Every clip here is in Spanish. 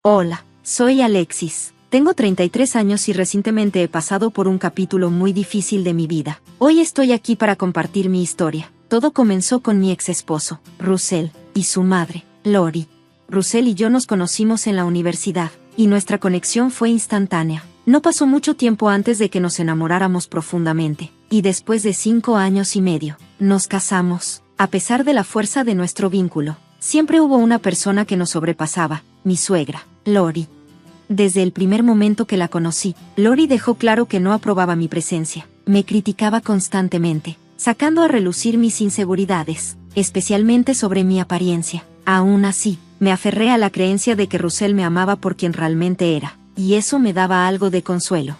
Hola, soy Alexis. Tengo 33 años y recientemente he pasado por un capítulo muy difícil de mi vida. Hoy estoy aquí para compartir mi historia. Todo comenzó con mi ex esposo, Russell, y su madre, Lori. Russell y yo nos conocimos en la universidad, y nuestra conexión fue instantánea. No pasó mucho tiempo antes de que nos enamoráramos profundamente, y después de 5 años y medio, nos casamos. A pesar de la fuerza de nuestro vínculo, siempre hubo una persona que nos sobrepasaba, mi suegra, Lori. Desde el primer momento que la conocí, Lori dejó claro que no aprobaba mi presencia. Me criticaba constantemente, sacando a relucir mis inseguridades, especialmente sobre mi apariencia. Aún así, me aferré a la creencia de que Russell me amaba por quien realmente era, y eso me daba algo de consuelo.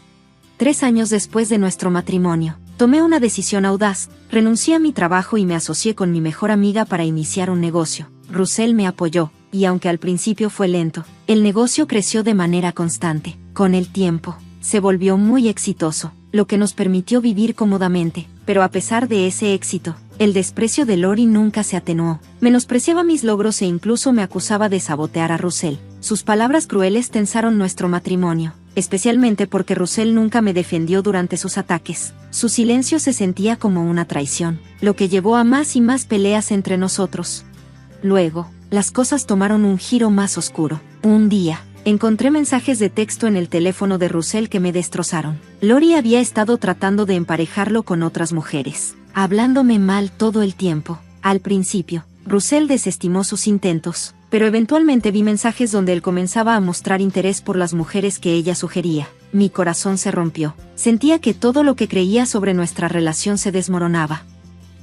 3 años después de nuestro matrimonio, tomé una decisión audaz, renuncié a mi trabajo y me asocié con mi mejor amiga para iniciar un negocio. Russell me apoyó, y aunque al principio fue lento, el negocio creció de manera constante. Con el tiempo, se volvió muy exitoso, lo que nos permitió vivir cómodamente, pero a pesar de ese éxito, el desprecio de Lori nunca se atenuó. Menospreciaba mis logros e incluso me acusaba de sabotear a Russell. Sus palabras crueles tensaron nuestro matrimonio, especialmente porque Russell nunca me defendió durante sus ataques. Su silencio se sentía como una traición, lo que llevó a más y más peleas entre nosotros. Luego, las cosas tomaron un giro más oscuro. Un día, encontré mensajes de texto en el teléfono de Russell que me destrozaron. Lori había estado tratando de emparejarlo con otras mujeres, hablándome mal todo el tiempo. Al principio, Russell desestimó sus intentos, pero eventualmente vi mensajes donde él comenzaba a mostrar interés por las mujeres que ella sugería. Mi corazón se rompió. Sentía que todo lo que creía sobre nuestra relación se desmoronaba.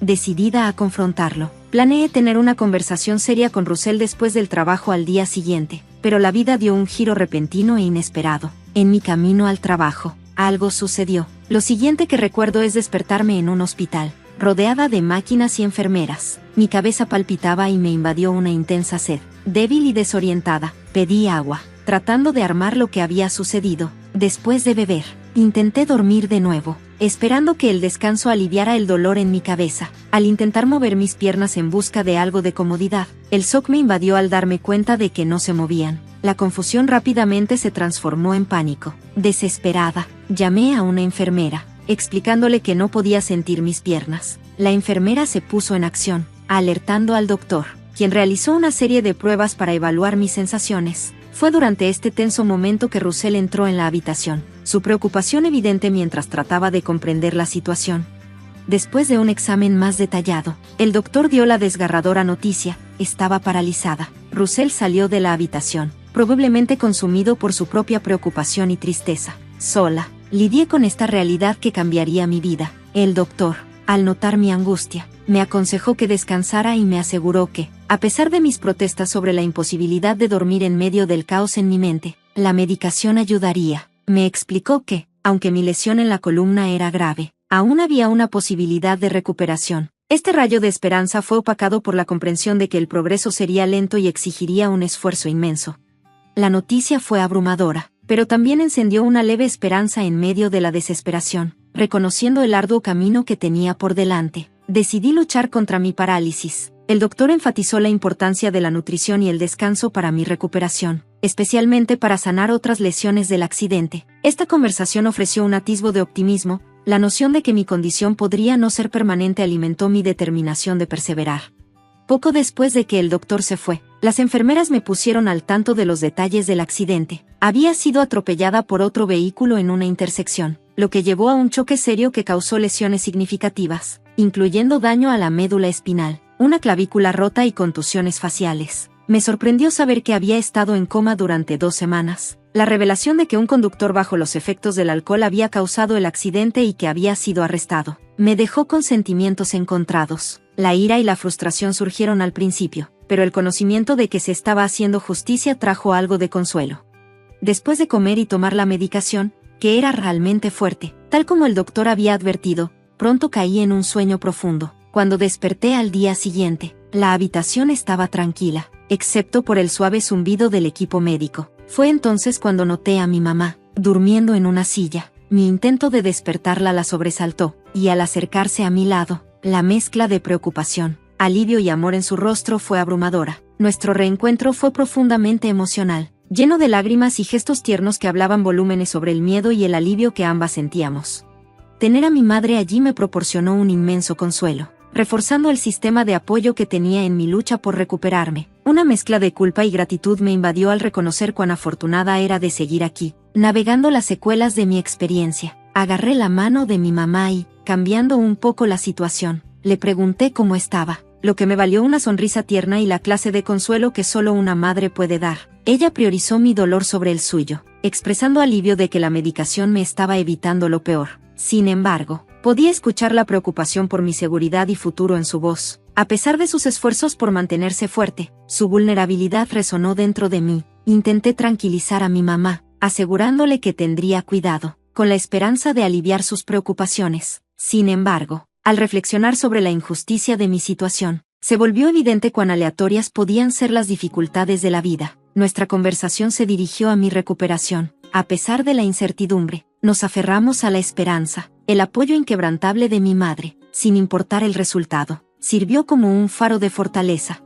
Decidida a confrontarlo, planeé tener una conversación seria con Russell después del trabajo al día siguiente, pero la vida dio un giro repentino e inesperado. En mi camino al trabajo, algo sucedió. Lo siguiente que recuerdo es despertarme en un hospital, rodeada de máquinas y enfermeras. Mi cabeza palpitaba y me invadió una intensa sed. Débil y desorientada, pedí agua, tratando de armar lo que había sucedido. Después de beber, intenté dormir de nuevo, esperando que el descanso aliviara el dolor en mi cabeza. Al intentar mover mis piernas en busca de algo de comodidad, el shock me invadió al darme cuenta de que no se movían. La confusión rápidamente se transformó en pánico. Desesperada, llamé a una enfermera, explicándole que no podía sentir mis piernas. La enfermera se puso en acción, alertando al doctor, quien realizó una serie de pruebas para evaluar mis sensaciones. Fue durante este tenso momento que Russell entró en la habitación, su preocupación evidente mientras trataba de comprender la situación. Después de un examen más detallado, el doctor dio la desgarradora noticia: estaba paralizada. Russell salió de la habitación, probablemente consumido por su propia preocupación y tristeza. Sola, lidié con esta realidad que cambiaría mi vida. El doctor, al notar mi angustia, me aconsejó que descansara y me aseguró que, a pesar de mis protestas sobre la imposibilidad de dormir en medio del caos en mi mente, la medicación ayudaría. Me explicó que, aunque mi lesión en la columna era grave, aún había una posibilidad de recuperación. Este rayo de esperanza fue opacado por la comprensión de que el progreso sería lento y exigiría un esfuerzo inmenso. La noticia fue abrumadora, pero también encendió una leve esperanza en medio de la desesperación. Reconociendo el arduo camino que tenía por delante, decidí luchar contra mi parálisis. El doctor enfatizó la importancia de la nutrición y el descanso para mi recuperación, especialmente para sanar otras lesiones del accidente. Esta conversación ofreció un atisbo de optimismo. La noción de que mi condición podría no ser permanente alimentó mi determinación de perseverar. Poco después de que el doctor se fue, las enfermeras me pusieron al tanto de los detalles del accidente. Había sido atropellada por otro vehículo en una intersección, lo que llevó a un choque serio que causó lesiones significativas, incluyendo daño a la médula espinal, una clavícula rota y contusiones faciales. Me sorprendió saber que había estado en coma durante 2 semanas. La revelación de que un conductor bajo los efectos del alcohol había causado el accidente y que había sido arrestado, me dejó con sentimientos encontrados. La ira y la frustración surgieron al principio, pero el conocimiento de que se estaba haciendo justicia trajo algo de consuelo. Después de comer y tomar la medicación, que era realmente fuerte, tal como el doctor había advertido, pronto caí en un sueño profundo. Cuando desperté al día siguiente, la habitación estaba tranquila, excepto por el suave zumbido del equipo médico. Fue entonces cuando noté a mi mamá, durmiendo en una silla. Mi intento de despertarla la sobresaltó, y al acercarse a mi lado, la mezcla de preocupación, alivio y amor en su rostro fue abrumadora. Nuestro reencuentro fue profundamente emocional. lleno de lágrimas y gestos tiernos que hablaban volúmenes sobre el miedo y el alivio que ambas sentíamos. Tener a mi madre allí me proporcionó un inmenso consuelo, reforzando el sistema de apoyo que tenía en mi lucha por recuperarme. Una mezcla de culpa y gratitud me invadió al reconocer cuán afortunada era de seguir aquí, navegando las secuelas de mi experiencia. Agarré la mano de mi mamá y, cambiando un poco la situación, le pregunté cómo estaba, lo que me valió una sonrisa tierna y la clase de consuelo que solo una madre puede dar. Ella priorizó mi dolor sobre el suyo, expresando alivio de que la medicación me estaba evitando lo peor. Sin embargo, podía escuchar la preocupación por mi seguridad y futuro en su voz. A pesar de sus esfuerzos por mantenerse fuerte, su vulnerabilidad resonó dentro de mí. Intenté tranquilizar a mi mamá, asegurándole que tendría cuidado, con la esperanza de aliviar sus preocupaciones. Sin embargo, al reflexionar sobre la injusticia de mi situación, se volvió evidente cuán aleatorias podían ser las dificultades de la vida. Nuestra conversación se dirigió a mi recuperación. A pesar de la incertidumbre, nos aferramos a la esperanza. El apoyo inquebrantable de mi madre, sin importar el resultado, sirvió como un faro de fortaleza.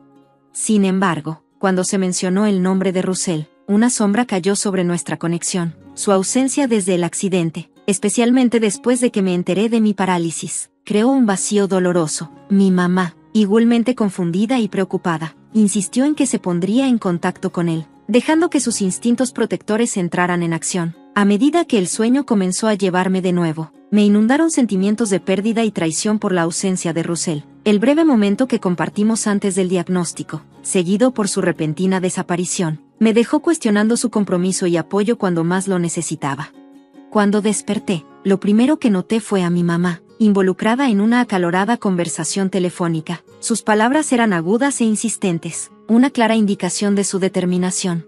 Sin embargo, cuando se mencionó el nombre de Russell, una sombra cayó sobre nuestra conexión. Su ausencia desde el accidente, especialmente después de que me enteré de mi parálisis, creó un vacío doloroso. Mi mamá, igualmente confundida y preocupada, insistió en que se pondría en contacto con él, dejando que sus instintos protectores entraran en acción. A medida que el sueño comenzó a llevarme de nuevo, me inundaron sentimientos de pérdida y traición por la ausencia de Russell. El breve momento que compartimos antes del diagnóstico, seguido por su repentina desaparición, me dejó cuestionando su compromiso y apoyo cuando más lo necesitaba. Cuando desperté, lo primero que noté fue a mi mamá, involucrada en una acalorada conversación telefónica. Sus palabras eran agudas e insistentes, una clara indicación de su determinación.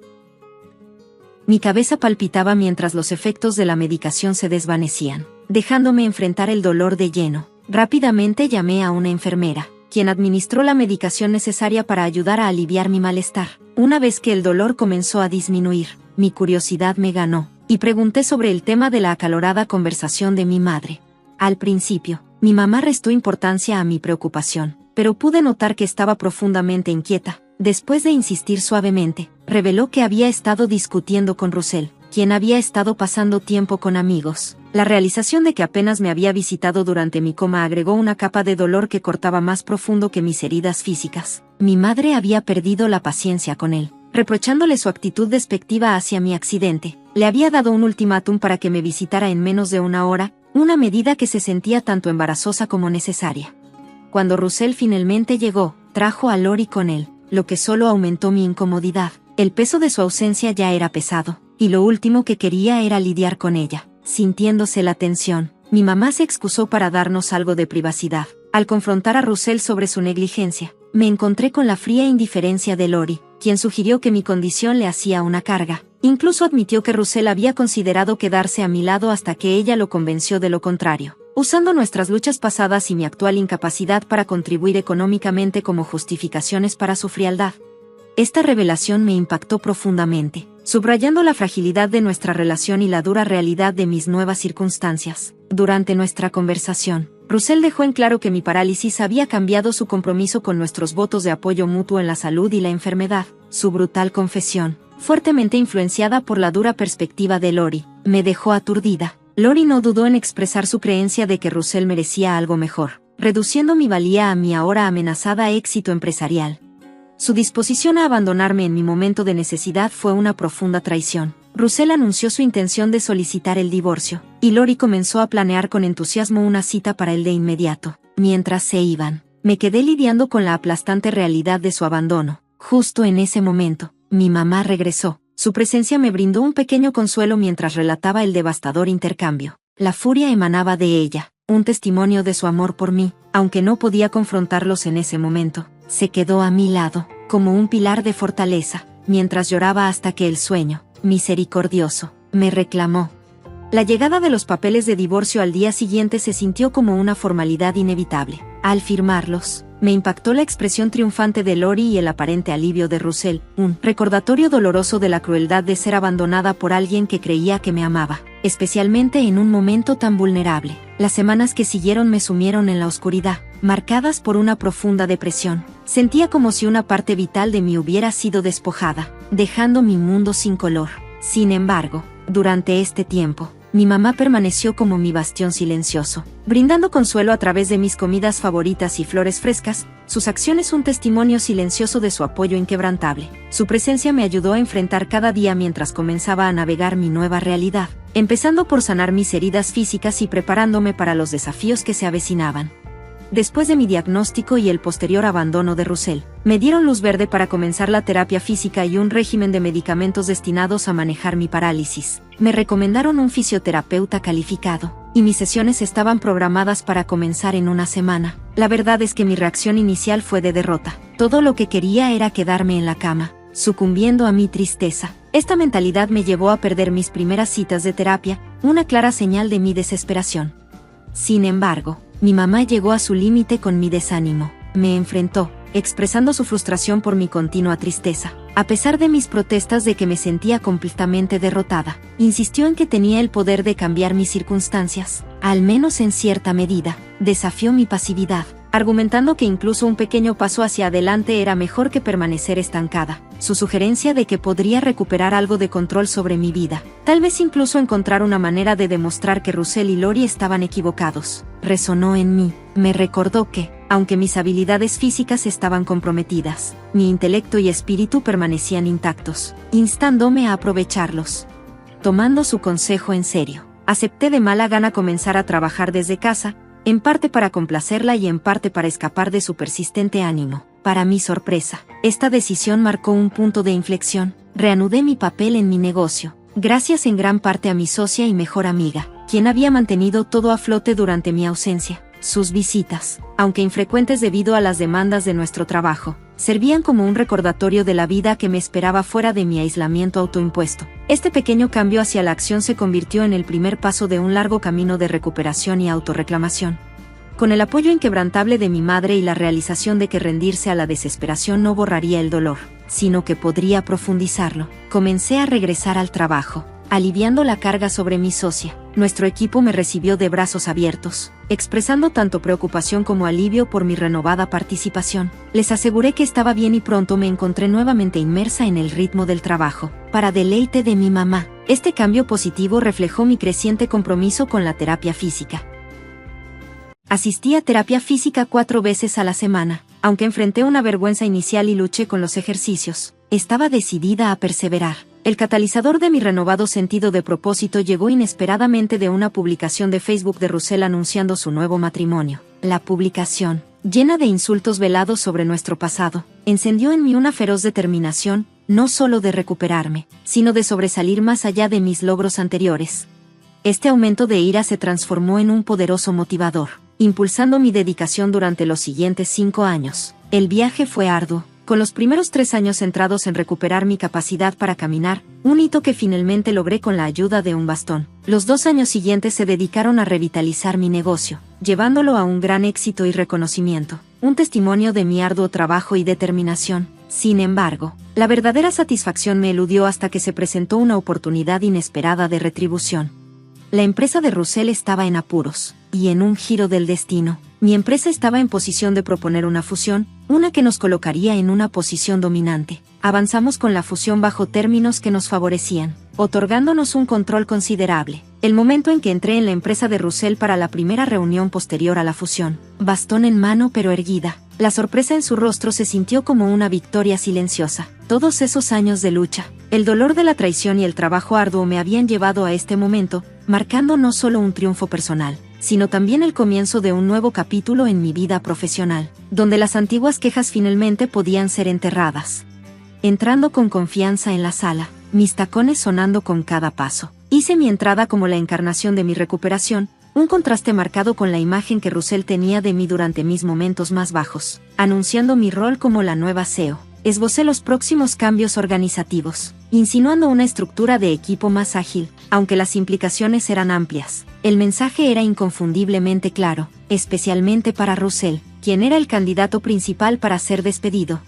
Mi cabeza palpitaba mientras los efectos de la medicación se desvanecían, dejándome enfrentar el dolor de lleno. Rápidamente llamé a una enfermera, quien administró la medicación necesaria para ayudar a aliviar mi malestar. Una vez que el dolor comenzó a disminuir, mi curiosidad me ganó, y pregunté sobre el tema de la acalorada conversación de mi madre. Al principio, mi mamá restó importancia a mi preocupación, pero pude notar que estaba profundamente inquieta. Después de insistir suavemente, reveló que había estado discutiendo con Russell, quien había estado pasando tiempo con amigos. La realización de que apenas me había visitado durante mi coma agregó una capa de dolor que cortaba más profundo que mis heridas físicas. Mi madre había perdido la paciencia con él, reprochándole su actitud despectiva hacia mi accidente. Le había dado un ultimátum para que me visitara en menos de una hora, una medida que se sentía tanto embarazosa como necesaria. Cuando Russell finalmente llegó, trajo a Lori con él, lo que solo aumentó mi incomodidad. El peso de su ausencia ya era pesado, y lo último que quería era lidiar con ella. Sintiéndose la tensión, mi mamá se excusó para darnos algo de privacidad. Al confrontar a Russell sobre su negligencia, me encontré con la fría indiferencia de Lori, quien sugirió que mi condición le hacía una carga. Incluso admitió que Russell había considerado quedarse a mi lado hasta que ella lo convenció de lo contrario, usando nuestras luchas pasadas y mi actual incapacidad para contribuir económicamente como justificaciones para su frialdad. Esta revelación me impactó profundamente, subrayando la fragilidad de nuestra relación y la dura realidad de mis nuevas circunstancias. Durante nuestra conversación, Russell dejó en claro que mi parálisis había cambiado su compromiso con nuestros votos de apoyo mutuo en la salud y la enfermedad. Su brutal confesión, fuertemente influenciada por la dura perspectiva de Lori, me dejó aturdida. Lori no dudó en expresar su creencia de que Russell merecía algo mejor, reduciendo mi valía a mi ahora amenazada éxito empresarial. Su disposición a abandonarme en mi momento de necesidad fue una profunda traición. Russell anunció su intención de solicitar el divorcio, y Lori comenzó a planear con entusiasmo una cita para él de inmediato. Mientras se iban, me quedé lidiando con la aplastante realidad de su abandono. Justo en ese momento, mi mamá regresó. Su presencia me brindó un pequeño consuelo mientras relataba el devastador intercambio. La furia emanaba de ella, un testimonio de su amor por mí, aunque no podía confrontarlos en ese momento. Se quedó a mi lado, como un pilar de fortaleza, mientras lloraba hasta que el sueño, misericordioso, me reclamó. La llegada de los papeles de divorcio al día siguiente se sintió como una formalidad inevitable. Al firmarlos, me impactó la expresión triunfante de Lori y el aparente alivio de Russell, un recordatorio doloroso de la crueldad de ser abandonada por alguien que creía que me amaba, especialmente en un momento tan vulnerable. Las semanas que siguieron me sumieron en la oscuridad, marcadas por una profunda depresión. Sentía como si una parte vital de mí hubiera sido despojada, dejando mi mundo sin color. Sin embargo, durante este tiempo, mi mamá permaneció como mi bastión silencioso, brindando consuelo a través de mis comidas favoritas y flores frescas, sus acciones un testimonio silencioso de su apoyo inquebrantable. Su presencia me ayudó a enfrentar cada día mientras comenzaba a navegar mi nueva realidad, empezando por sanar mis heridas físicas y preparándome para los desafíos que se avecinaban. Después de mi diagnóstico y el posterior abandono de Russell, me dieron luz verde para comenzar la terapia física y un régimen de medicamentos destinados a manejar mi parálisis. Me recomendaron un fisioterapeuta calificado, y mis sesiones estaban programadas para comenzar en una semana. La verdad es que mi reacción inicial fue de derrota. Todo lo que quería era quedarme en la cama, sucumbiendo a mi tristeza. Esta mentalidad me llevó a perder mis primeras citas de terapia, una clara señal de mi desesperación. Sin embargo, mi mamá llegó a su límite con mi desánimo. Me enfrentó, expresando su frustración por mi continua tristeza. A pesar de mis protestas de que me sentía completamente derrotada, insistió en que tenía el poder de cambiar mis circunstancias, al menos en cierta medida. Desafió mi pasividad, argumentando que incluso un pequeño paso hacia adelante era mejor que permanecer estancada. Su sugerencia de que podría recuperar algo de control sobre mi vida, tal vez incluso encontrar una manera de demostrar que Russell y Lori estaban equivocados, resonó en mí. Me recordó que, aunque mis habilidades físicas estaban comprometidas, mi intelecto y espíritu permanecían intactos, instándome a aprovecharlos. Tomando su consejo en serio, acepté de mala gana comenzar a trabajar desde casa, en parte para complacerla y en parte para escapar de su persistente ánimo. Para mi sorpresa, esta decisión marcó un punto de inflexión. Reanudé mi papel en mi negocio, gracias en gran parte a mi socia y mejor amiga, quien había mantenido todo a flote durante mi ausencia. Sus visitas, aunque infrecuentes debido a las demandas de nuestro trabajo, servían como un recordatorio de la vida que me esperaba fuera de mi aislamiento autoimpuesto. Este pequeño cambio hacia la acción se convirtió en el primer paso de un largo camino de recuperación y autorreclamación. Con el apoyo inquebrantable de mi madre y la realización de que rendirse a la desesperación no borraría el dolor, sino que podría profundizarlo, comencé a regresar al trabajo, aliviando la carga sobre mi socia. Nuestro equipo me recibió de brazos abiertos, expresando tanto preocupación como alivio por mi renovada participación. Les aseguré que estaba bien y pronto me encontré nuevamente inmersa en el ritmo del trabajo, para deleite de mi mamá. Este cambio positivo reflejó mi creciente compromiso con la terapia física. Asistí a terapia física 4 veces a la semana. Aunque enfrenté una vergüenza inicial y luché con los ejercicios, estaba decidida a perseverar. El catalizador de mi renovado sentido de propósito llegó inesperadamente de una publicación de Facebook de Russell anunciando su nuevo matrimonio. La publicación, llena de insultos velados sobre nuestro pasado, encendió en mí una feroz determinación, no solo de recuperarme, sino de sobresalir más allá de mis logros anteriores. Este aumento de ira se transformó en un poderoso motivador, impulsando mi dedicación durante los siguientes 5 años. El viaje fue arduo, con los primeros 3 años centrados en recuperar mi capacidad para caminar, un hito que finalmente logré con la ayuda de un bastón. Los 2 años siguientes se dedicaron a revitalizar mi negocio, llevándolo a un gran éxito y reconocimiento, un testimonio de mi arduo trabajo y determinación. Sin embargo, la verdadera satisfacción me eludió hasta que se presentó una oportunidad inesperada de retribución. La empresa de Russell estaba en apuros, y en un giro del destino, mi empresa estaba en posición de proponer una fusión, una que nos colocaría en una posición dominante. Avanzamos con la fusión bajo términos que nos favorecían, otorgándonos un control considerable. El momento en que entré en la empresa de Russell para la primera reunión posterior a la fusión, bastón en mano pero erguida, la sorpresa en su rostro se sintió como una victoria silenciosa. Todos esos años de lucha, el dolor de la traición y el trabajo arduo me habían llevado a este momento, marcando no solo un triunfo personal, sino también el comienzo de un nuevo capítulo en mi vida profesional, donde las antiguas quejas finalmente podían ser enterradas. Entrando con confianza en la sala, mis tacones sonando con cada paso, hice mi entrada como la encarnación de mi recuperación, un contraste marcado con la imagen que Russell tenía de mí durante mis momentos más bajos, anunciando mi rol como la nueva CEO. Esbocé los próximos cambios organizativos, insinuando una estructura de equipo más ágil, aunque las implicaciones eran amplias. El mensaje era inconfundiblemente claro, especialmente para Russell, quien era el candidato principal para ser despedido.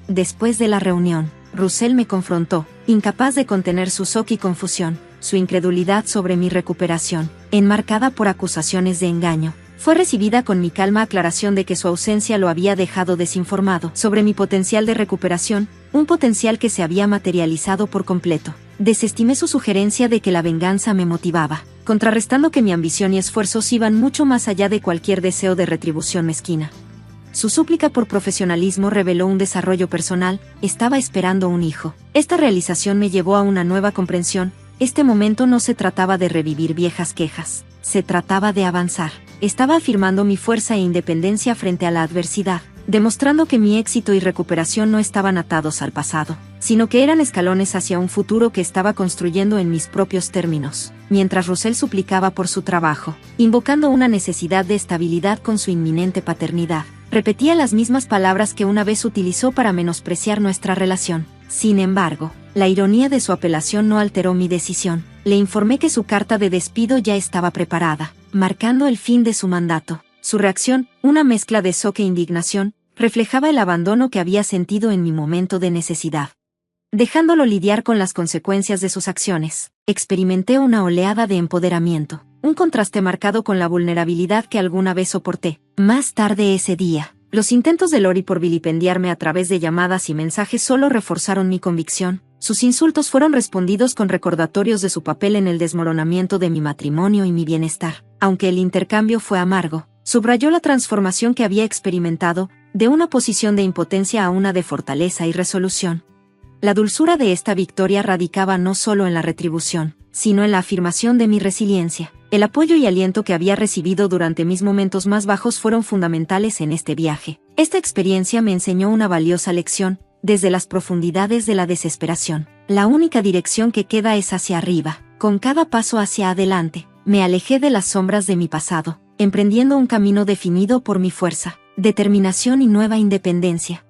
Después de la reunión, Russell me confrontó, incapaz de contener su shock y confusión, su incredulidad sobre mi recuperación, enmarcada por acusaciones de engaño. Fue recibida con mi calma aclaración de que su ausencia lo había dejado desinformado sobre mi potencial de recuperación, un potencial que se había materializado por completo. Desestimé su sugerencia de que la venganza me motivaba, contrarrestando que mi ambición y esfuerzos iban mucho más allá de cualquier deseo de retribución mezquina. Su súplica por profesionalismo reveló un desarrollo personal, estaba esperando un hijo. Esta realización me llevó a una nueva comprensión. Este momento no se trataba de revivir viejas quejas, se trataba de avanzar. Estaba afirmando mi fuerza e independencia frente a la adversidad, demostrando que mi éxito y recuperación no estaban atados al pasado, sino que eran escalones hacia un futuro que estaba construyendo en mis propios términos. Mientras Russell suplicaba por su trabajo, invocando una necesidad de estabilidad con su inminente paternidad, repetía las mismas palabras que una vez utilizó para menospreciar nuestra relación. Sin embargo, la ironía de su apelación no alteró mi decisión. Le informé que su carta de despido ya estaba preparada, marcando el fin de su mandato. Su reacción, una mezcla de shock e indignación, reflejaba el abandono que había sentido en mi momento de necesidad. Dejándolo lidiar con las consecuencias de sus acciones, experimenté una oleada de empoderamiento, un contraste marcado con la vulnerabilidad que alguna vez soporté. Más tarde ese día, los intentos de Lori por vilipendiarme a través de llamadas y mensajes solo reforzaron mi convicción. Sus insultos fueron respondidos con recordatorios de su papel en el desmoronamiento de mi matrimonio y mi bienestar. Aunque el intercambio fue amargo, subrayó la transformación que había experimentado, de una posición de impotencia a una de fortaleza y resolución. La dulzura de esta victoria radicaba no solo en la retribución, sino en la afirmación de mi resiliencia. El apoyo y aliento que había recibido durante mis momentos más bajos fueron fundamentales en este viaje. Esta experiencia me enseñó una valiosa lección. Desde las profundidades de la desesperación, la única dirección que queda es hacia arriba. Con cada paso hacia adelante, me alejé de las sombras de mi pasado, emprendiendo un camino definido por mi fuerza, determinación y nueva independencia.